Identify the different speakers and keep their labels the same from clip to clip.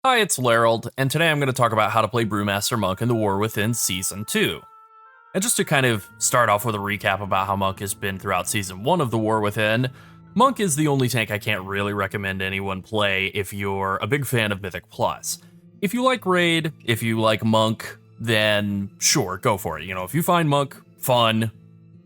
Speaker 1: Hi, it's Llarold, and today I'm going to talk about how to play Brewmaster Monk in the War Within Season 2. And just to kind of start off with a recap about how Monk has been throughout Season 1 of the War Within, Monk is the only tank I can't really recommend anyone play if you're a big fan of Mythic Plus. If you like Raid, if you like Monk, then sure, go for it. You know, if you find Monk fun,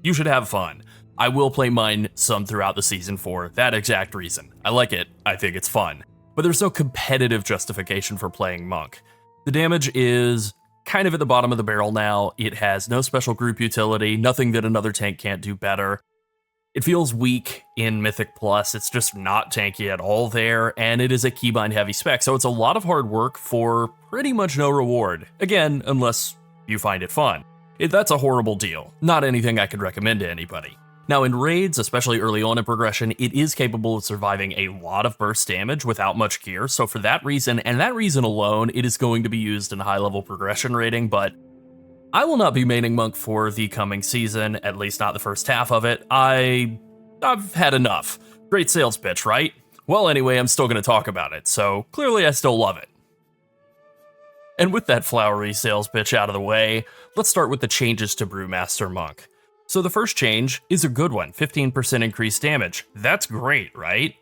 Speaker 1: you should have fun. I will play mine some throughout the season for that exact reason. I like it, I think it's fun. But there's no competitive justification for playing Monk. The damage is kind of at the bottom of the barrel now. It has no special group utility, nothing that another tank can't do better. It feels weak in Mythic Plus, it's just not tanky at all there, and it is a keybind heavy spec, so it's a lot of hard work for pretty much no reward. Again, unless you find it fun. That's a horrible deal. Not anything I could recommend to anybody. Now in raids, especially early on in progression, it is capable of surviving a lot of burst damage without much gear, so for that reason, and that reason alone, it is going to be used in high level progression raiding, but I will not be maining Monk for the coming season, at least not the first half of it. I've had enough. Great sales pitch, right? Well anyway, I'm still going to talk about it, so clearly I still love it. And with that flowery sales pitch out of the way, let's start with the changes to Brewmaster Monk. So the first change is a good one, 15% increased damage. That's great, right?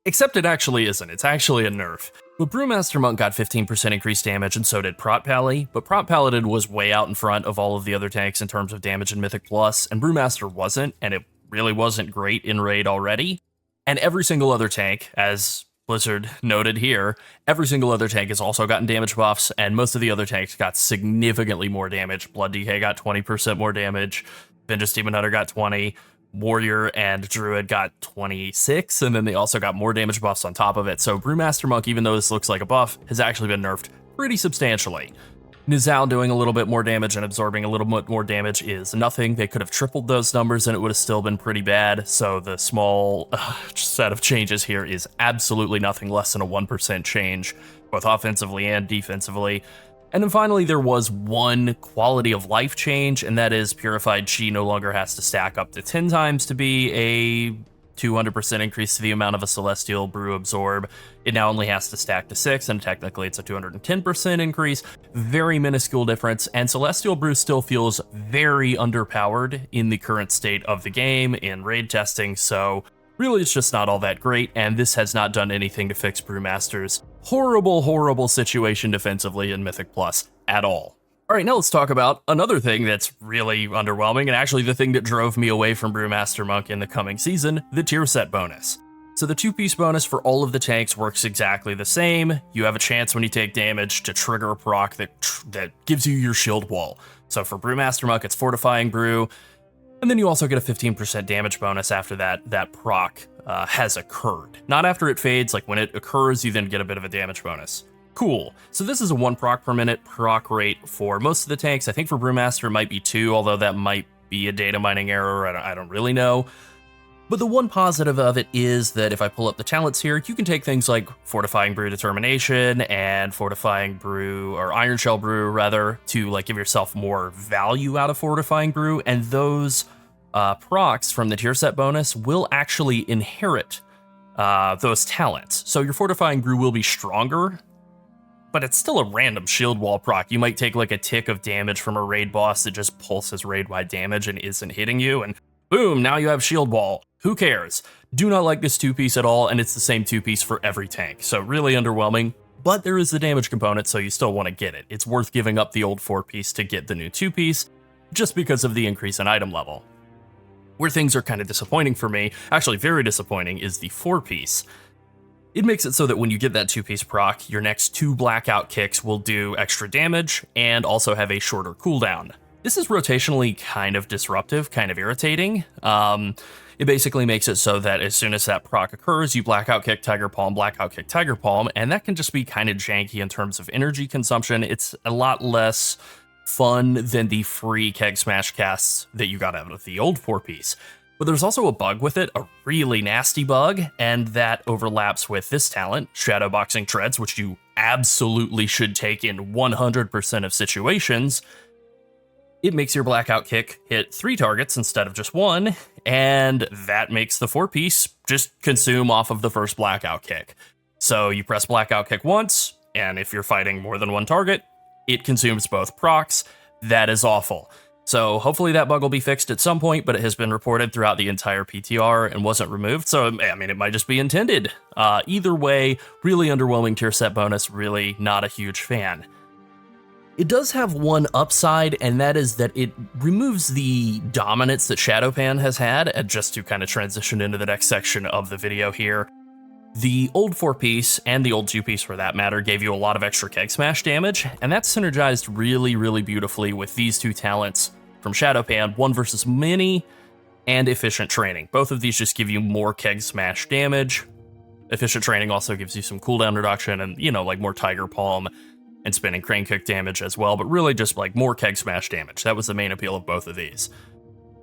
Speaker 1: Except it actually isn't, it's actually a nerf. But Brewmaster Monk got 15% increased damage and so did Prot Pally, but Prot Paladin was way out in front of all of the other tanks in terms of damage in Mythic Plus, and Brewmaster wasn't, and it really wasn't great in Raid already. And every single other tank, as Blizzard noted here, every single other tank has also gotten damage buffs, and most of the other tanks got significantly more damage. Blood DK got 20% more damage, Vengeance Demon Hunter got 20, Warrior and Druid got 26, and then they also got more damage buffs on top of it. So Brewmaster Monk, even though this looks like a buff, has actually been nerfed pretty substantially. Nizal doing a little bit more damage and absorbing a little bit more damage is nothing. They could have tripled those numbers and it would have still been pretty bad, so the small set of changes here is absolutely nothing less than a 1% change, both offensively and defensively. And then finally, there was one quality of life change, and that is Purified Chi no longer has to stack up to 10 times to be a 200% increase to the amount of a Celestial Brew absorb. It now only has to stack to 6, and technically it's a 210% increase. Very minuscule difference, and Celestial Brew still feels very underpowered in the current state of the game in raid testing, so really it's just not all that great, and this has not done anything to fix Brewmaster's horrible situation defensively in Mythic Plus at all. Alright, now let's talk about another thing that's really underwhelming, and actually the thing that drove me away from Brewmaster Monk in the coming season, the tier set bonus. So the 2-piece bonus for all of the tanks works exactly the same. You have a chance when you take damage to trigger a proc that gives you your shield wall. So for Brewmaster Monk, it's Fortifying Brew, and then you also get a 15% damage bonus after that proc has occurred. Not after it fades, like when it occurs, you then get a bit of a damage bonus. Cool. So this is a 1 proc per minute proc rate for most of the tanks. I think for Brewmaster it might be 2, although that might be a data mining error, I don't really know. But the one positive of it is that if I pull up the talents here, you can take things like Fortifying Brew Determination and Fortifying Brew, or Iron Shell Brew rather, to like give yourself more value out of Fortifying Brew, and those procs from the tier set bonus will actually inherit those talents. So your Fortifying Brew will be stronger, but it's still a random shield wall proc. You might take like a tick of damage from a raid boss that just pulses raid-wide damage and isn't hitting you, and boom, now you have shield wall. Who cares? Do not like this 2-piece at all, and it's the same 2-piece for every tank, so really underwhelming. But there is the damage component, so you still want to get it. It's worth giving up the old 4-piece to get the new 2-piece, just because of the increase in item level. Where things are kind of disappointing for me, actually very disappointing, is the 4-piece. It makes it so that when you get that 2-piece proc, your next 2 blackout kicks will do extra damage and also have a shorter cooldown. This is rotationally kind of disruptive, kind of irritating. It basically makes it so that as soon as that proc occurs, you blackout kick, Tiger Palm, blackout kick, Tiger Palm, and that can just be kind of janky in terms of energy consumption. It's a lot less fun than the free keg smash casts that you got out of the old 4-piece. But there's also a bug with it, a really nasty bug, and that overlaps with this talent, Shadowboxing Treads, which you absolutely should take in 100% of situations. It makes your blackout kick hit 3 targets instead of just 1, and that makes the 4-piece just consume off of the first blackout kick. So you press blackout kick once, And if you're fighting more than one target, it consumes both procs. That is awful. So hopefully that bug will be fixed at some point, but it has been reported throughout the entire PTR and wasn't removed. So, I mean, it might just be intended. Either way, really underwhelming tier set bonus, really not a huge fan. It does have one upside, and that is that it removes the dominance that Shadowpan has had, and just to kind of transition into the next section of the video here. The old 4-piece, and the old 2-piece for that matter, gave you a lot of extra keg smash damage, and that's synergized really, really beautifully with these two talents from Shadowpan, one versus many, and efficient training. Both of these just give you more keg smash damage. Efficient training also gives you some cooldown reduction and, you know, like more Tiger Palm and spinning crane kick damage as well, but really just like more keg smash damage. That was the main appeal of both of these.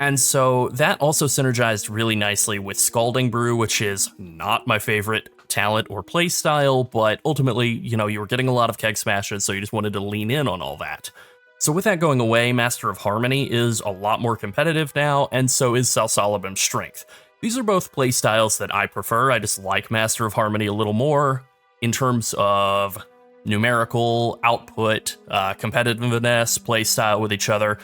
Speaker 1: And so that also synergized really nicely with Scalding Brew, which is not my favorite talent or playstyle, but ultimately, you know, you were getting a lot of keg smashes, so you just wanted to lean in on all that. So with that going away, Master of Harmony is a lot more competitive now, and so is Salsalabim's Strength. These are both playstyles that I prefer. I just like Master of Harmony a little more in terms of numerical output, competitiveness, playstyle with each other.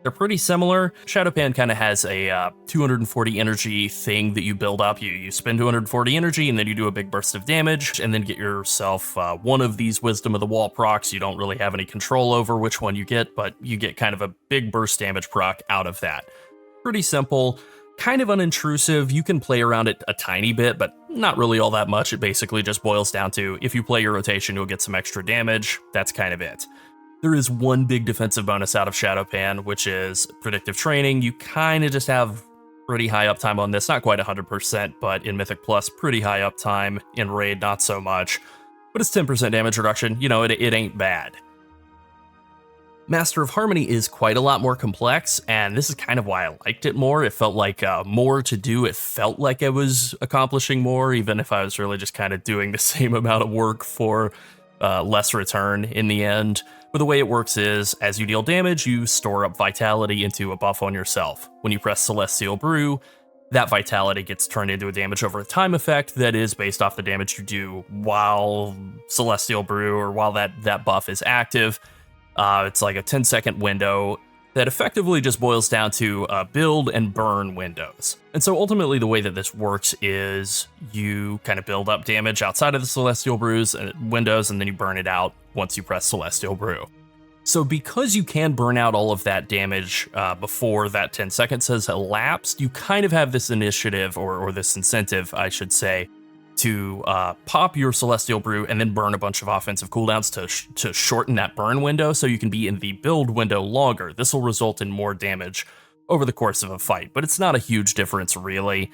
Speaker 1: They're pretty similar. Shadowpan kind of has a 240 energy thing that you build up. You spend 240 energy and then you do a big burst of damage and then get yourself one of these Wisdom of the Wall procs. You don't really have any control over which one you get, but you get kind of a big burst damage proc out of that. Pretty simple, kind of unintrusive. You can play around it a tiny bit, but not really all that much. It basically just boils down to if you play your rotation, you'll get some extra damage. That's kind of it. There is one big defensive bonus out of Shadowpan, which is Predictive Training. You kind of just have pretty high uptime on this, not quite 100%, but in Mythic Plus, pretty high uptime. In Raid, not so much, but it's 10% damage reduction. You know, it ain't bad. Master of Harmony is quite a lot more complex, and this is kind of why I liked it more. It felt like more to do. It felt like I was accomplishing more, even if I was really just kind of doing the same amount of work for less return in the end. But the way it works is, as you deal damage, you store up Vitality into a buff on yourself. When you press Celestial Brew, that Vitality gets turned into a damage over time effect that is based off the damage you do while Celestial Brew or while that buff is active. It's like a 10-second window that effectively just boils down to build and burn windows. And so ultimately the way that this works is you kind of build up damage outside of the Celestial Brews and windows, and then you burn it out once you press Celestial Brew. So because you can burn out all of that damage before that 10 seconds has elapsed, you kind of have this initiative, or this incentive, I should say, to pop your Celestial Brew and then burn a bunch of offensive cooldowns to shorten that burn window so you can be in the build window longer. This will result in more damage over the course of a fight, but it's not a huge difference really.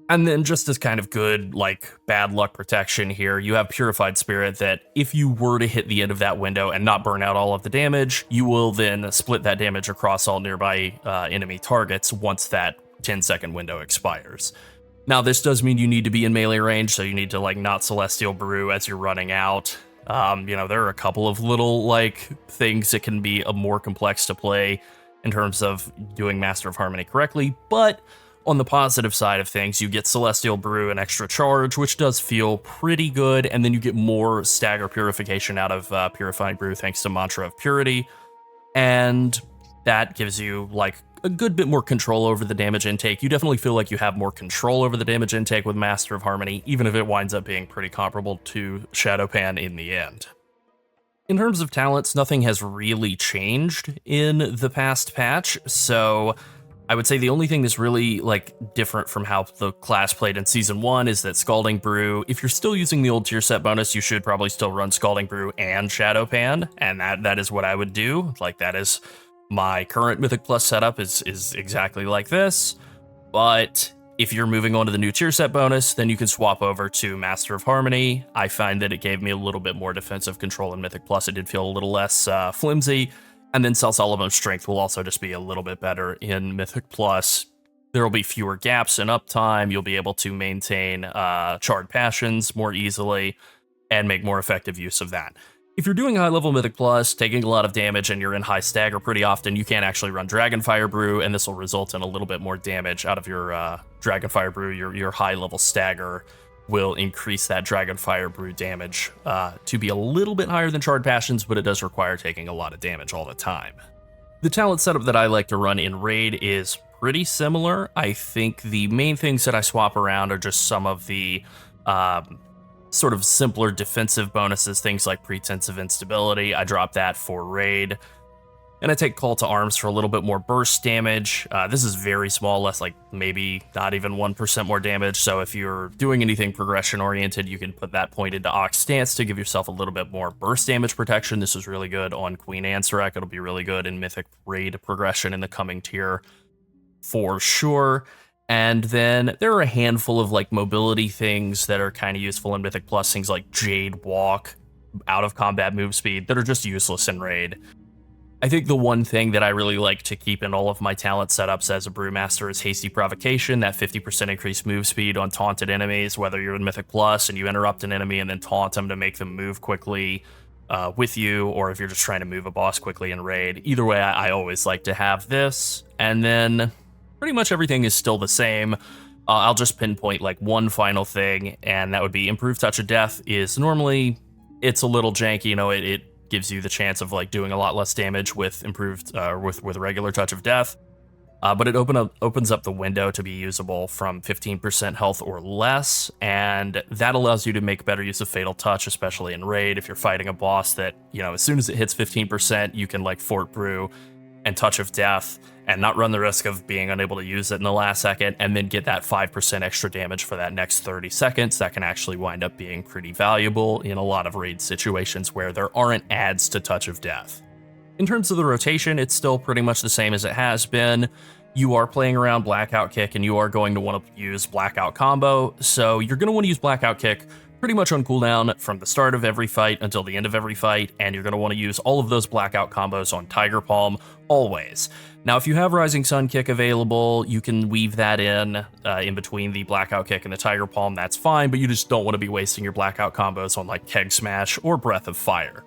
Speaker 1: And then just as kind of good, like, bad luck protection here, you have Purified Spirit that if you were to hit the end of that window and not burn out all of the damage, you will then split that damage across all nearby enemy targets once that 10-second window expires. Now, this does mean you need to be in melee range, so you need to, like, not Celestial Brew as you're running out. You know, there are a couple of little, like, things that can be more complex to play in terms of doing Master of Harmony correctly, but on the positive side of things, you get Celestial Brew and extra charge, which does feel pretty good, and then you get more stagger purification out of Purified Brew thanks to Mantra of Purity, and that gives you, like, a good bit more control over the damage intake. You definitely feel like you have more control over the damage intake with Master of Harmony, even if it winds up being pretty comparable to Shadowpan in the end. In terms of talents, nothing has really changed in the past patch, so I would say the only thing that's really, like, different from how the class played in Season 1 is that Scalding Brew, if you're still using the old tier set bonus, you should probably still run Scalding Brew and Shadowpan, and that is what I would do. Like, that is my current Mythic Plus setup is exactly like this, but if you're moving on to the new tier set bonus, then you can swap over to Master of Harmony. I find that it gave me a little bit more defensive control in Mythic Plus. It did feel a little less flimsy, and then Salsalabim's Strength will also just be a little bit better in Mythic Plus. There will be fewer gaps in uptime. You'll be able to maintain Charred Passions more easily and make more effective use of that. If you're doing high-level Mythic Plus, taking a lot of damage, and you're in high stagger pretty often, you can actually run Dragonfire Brew, and this will result in a little bit more damage out of your Dragonfire Brew, your high-level stagger will increase that Dragonfire Brew damage to be a little bit higher than Charred Passions, but it does require taking a lot of damage all the time. The talent setup that I like to run in Raid is pretty similar. I think the main things that I swap around are just some of the sort of simpler defensive bonuses, things like Pretense of Instability. I drop that for Raid. And I take Call to Arms for a little bit more burst damage. This is very small, less like maybe not even 1% more damage. So if you're doing anything progression oriented, you can put that point into Ox Stance to give yourself a little bit more burst damage protection. This is really good on Queen Ansarek. It'll be really good in Mythic Raid progression in the coming tier for sure. And then there are a handful of like mobility things that are kind of useful in Mythic Plus, things like Jade Walk, out of combat move speed, that are just useless in Raid. I think the one thing that I really like to keep in all of my talent setups as a Brewmaster is Hasty Provocation, that 50% increased move speed on taunted enemies, whether you're in Mythic Plus and you interrupt an enemy and then taunt them to make them move quickly with you, or if you're just trying to move a boss quickly in Raid. Either way, I always like to have this. And then pretty much everything is still the same. I'll just pinpoint like one final thing, and that would be Improved Touch of Death. Is normally, it's a little janky, you know, it gives you the chance of like doing a lot less damage with improved with regular Touch of Death, but it opens up the window to be usable from 15% health or less, and that allows you to make better use of Fatal Touch, especially in Raid. If you're fighting a boss that, you know, as soon as it hits 15%, you can like Fort Brew and Touch of Death and not run the risk of being unable to use it in the last second, and then get that 5% extra damage for that next 30 seconds. That can actually wind up being pretty valuable in a lot of Raid situations where there aren't adds to Touch of Death. In terms of the rotation, it's still pretty much the same as it has been. You are playing around Blackout Kick, and you are going to want to use Blackout Combo, so you're going to want to use Blackout Kick pretty much on cooldown from the start of every fight until the end of every fight, and you're going to want to use all of those Blackout combos on Tiger Palm, always. Now, if you have Rising Sun Kick available, you can weave that in between the Blackout Kick and the Tiger Palm, that's fine, but you just don't want to be wasting your Blackout combos on like Keg Smash or Breath of Fire.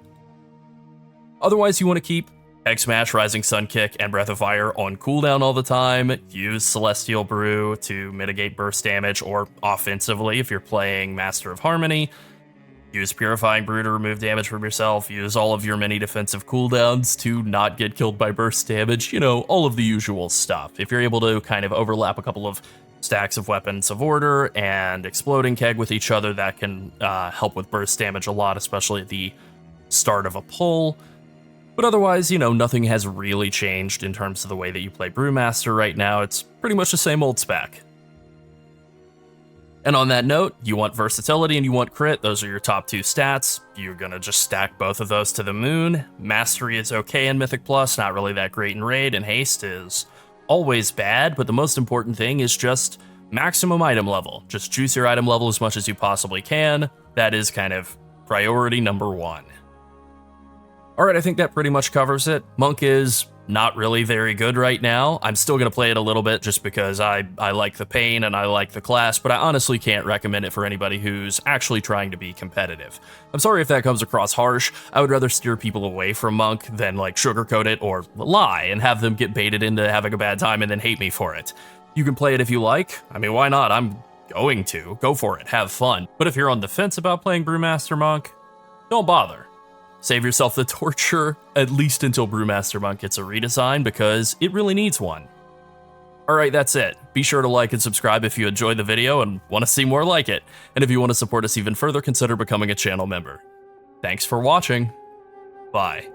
Speaker 1: Otherwise, you want to keep Keg Smash, Rising Sun Kick, and Breath of Fire on cooldown all the time. Use Celestial Brew to mitigate burst damage, or offensively, if you're playing Master of Harmony, use Purifying Brew to remove damage from yourself. Use all of your mini defensive cooldowns to not get killed by burst damage. You know, all of the usual stuff. If you're able to kind of overlap a couple of stacks of Weapons of Order and Exploding Keg with each other, that can help with burst damage a lot, especially at the start of a pull. But otherwise, you know, nothing has really changed in terms of the way that you play Brewmaster right now. It's pretty much the same old spec. And on that note, you want versatility and you want crit. Those are your top two stats. You're gonna just stack both of those to the moon. Mastery is okay in Mythic Plus, not really that great in Raid, and haste is always bad, but the most important thing is just maximum item level. Just juice your item level as much as you possibly can. That is kind of priority number one. Alright, I think that pretty much covers it. Monk is not really very good right now. I'm still going to play it a little bit just because I like the pain and I like the class, but I honestly can't recommend it for anybody who's actually trying to be competitive. I'm sorry if that comes across harsh. I would rather steer people away from Monk than like sugarcoat it or lie and have them get baited into having a bad time and then hate me for it. You can play it if you like. I mean, why not? I'm going to. Go for it. Have fun. But if you're on the fence about playing Brewmaster Monk, don't bother. Save yourself the torture, at least until Brewmaster Monk gets a redesign, because it really needs one. Alright, that's it. Be sure to like and subscribe if you enjoyed the video and want to see more like it. And if you want to support us even further, consider becoming a channel member. Thanks for watching. Bye.